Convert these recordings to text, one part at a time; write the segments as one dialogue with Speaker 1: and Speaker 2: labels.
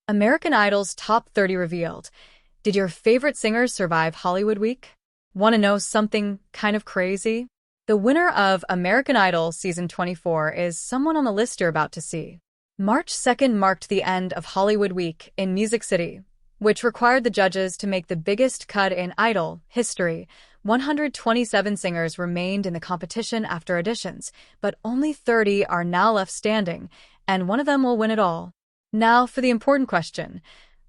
Speaker 1: American Idol's Top 30 revealed. Did your favorite singers survive Hollywood Week? Want to know something kind of crazy? The winner of American Idol Season 24 is someone on the list you're about to see. March 2nd marked the end of Hollywood Week in Music City, which required the judges to make the biggest cut in Idol history. 127 singers remained in the competition after auditions, but only 30 are now left standing, and one of them will win it all. Now for the important question.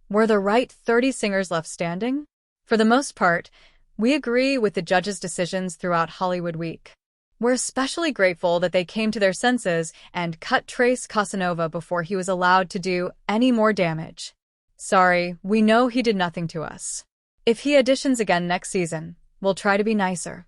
Speaker 1: Were the right 30 singers left standing? For the most part, we agree with the judges' decisions throughout Hollywood Week. We're especially grateful that they came to their senses and cut Trace Casanova before he was allowed to do any more damage. Sorry, we know he did nothing to us. If he auditions again next season, we'll try to be nicer.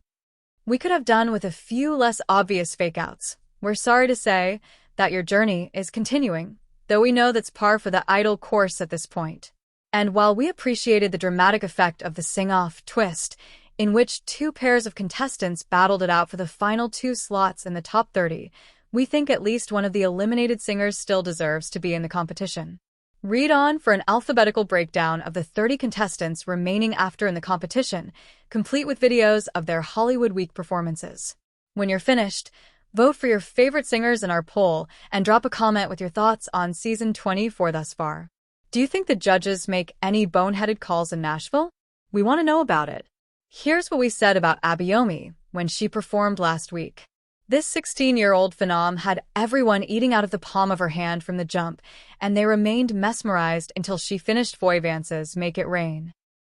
Speaker 1: We could have done with a few less obvious fake-outs. We're sorry to say that your journey is continuing, though we know that's par for the Idol course at this point. And while we appreciated the dramatic effect of the sing-off twist, in which two pairs of contestants battled it out for the final two slots in the top 30, we think at least one of the eliminated singers still deserves to be in the competition. Read on for an alphabetical breakdown of the 30 contestants remaining after in the competition, complete with videos of their Hollywood Week performances. When you're finished, vote for your favorite singers in our poll and drop a comment with your thoughts on Season 24 thus far. Do you think the judges make any boneheaded calls in Nashville? We want to know about it. Here's what we said about Abayomi when she performed last week. This 16-year-old phenom had everyone eating out of the palm of her hand from the jump, and they remained mesmerized until she finished Foy Vance's Make It Rain.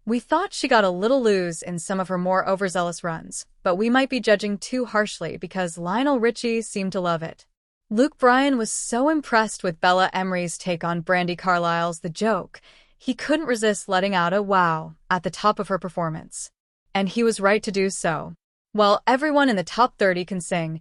Speaker 1: We thought she got a little loose in some of her more overzealous runs, but we might be judging too harshly because Lionel Richie seemed to love it. Luke Bryan was so impressed with Bella Emery's take on Brandi Carlile's The Joke, he couldn't resist letting out a wow at the top of her performance. And he was right to do so. While everyone in the top 30 can sing,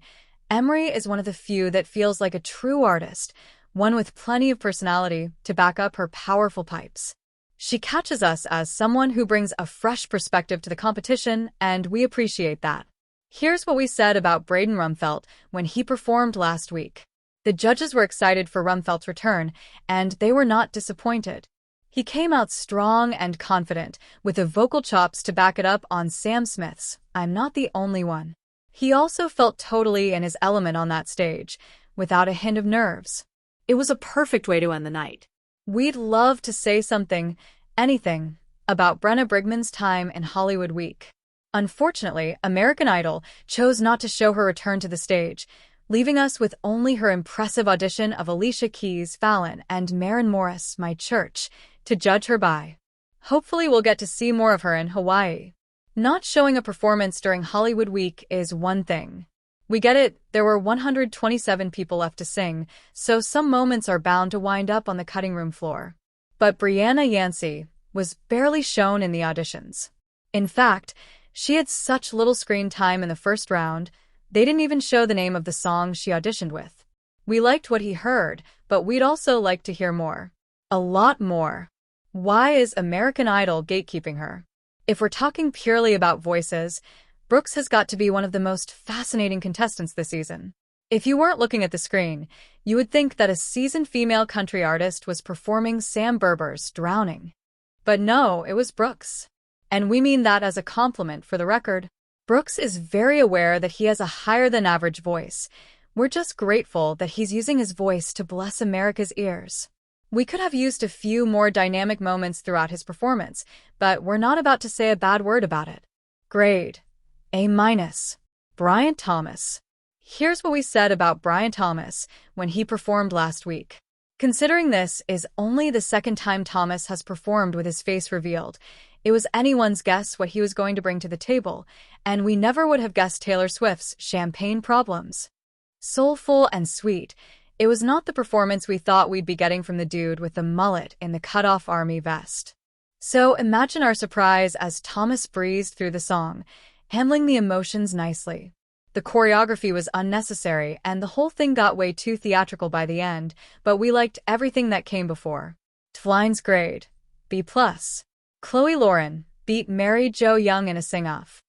Speaker 1: Emery is one of the few that feels like a true artist, one with plenty of personality to back up her powerful pipes. She catches us as someone who brings a fresh perspective to the competition, and we appreciate that. Here's what we said about Braden Rumfeldt when he performed last week. The judges were excited for Rumfeldt's return, and they were not disappointed. He came out strong and confident, with the vocal chops to back it up on Sam Smith's I'm Not the Only One. He also felt totally in his element on that stage, without a hint of nerves.
Speaker 2: It was a perfect way to end the night.
Speaker 1: We'd love to say something, anything, about Brenna Brigman's time in Hollywood Week. Unfortunately, American Idol chose not to show her return to the stage, leaving us with only her impressive audition of Alicia Keys' Fallon and Maren Morris' My Church to judge her by. Hopefully we'll get to see more of her in Hawaii. Not showing a performance during Hollywood Week is one thing. We get it, there were 127 people left to sing, so some moments are bound to wind up on the cutting room floor. But Brianna Yancey was barely shown in the auditions. In fact, she had such little screen time in the first round, they didn't even show the name of the song she auditioned with. We liked what he heard, but we'd also like to hear more. A lot more. Why is American Idol gatekeeping her? If we're talking purely about voices, Brooks has got to be one of the most fascinating contestants this season. If you weren't looking at the screen, you would think that a seasoned female country artist was performing Sam Berber's Drowning. But no, it was Brooks. And we mean that as a compliment for the record. Brooks is very aware that he has a higher-than-average voice. We're just grateful that he's using his voice to bless America's ears. We could have used a few more dynamic moments throughout his performance, but we're not about to say a bad word about it. Grade A-. Bryant Thomas. Here's what we said about Bryant Thomas when he performed last week. Considering this is only the second time Thomas has performed with his face revealed, it was anyone's guess what he was going to bring to the table, and we never would have guessed Taylor Swift's Champagne Problems. Soulful and sweet, it was not the performance we thought we'd be getting from the dude with the mullet in the cut-off army vest. So imagine our surprise as Thomas breezed through the song, handling the emotions nicely. The choreography was unnecessary, and the whole thing got way too theatrical by the end, but we liked everything that came before. Twine's grade B+. Chloe Lauren beat Mary Jo Young in a sing-off.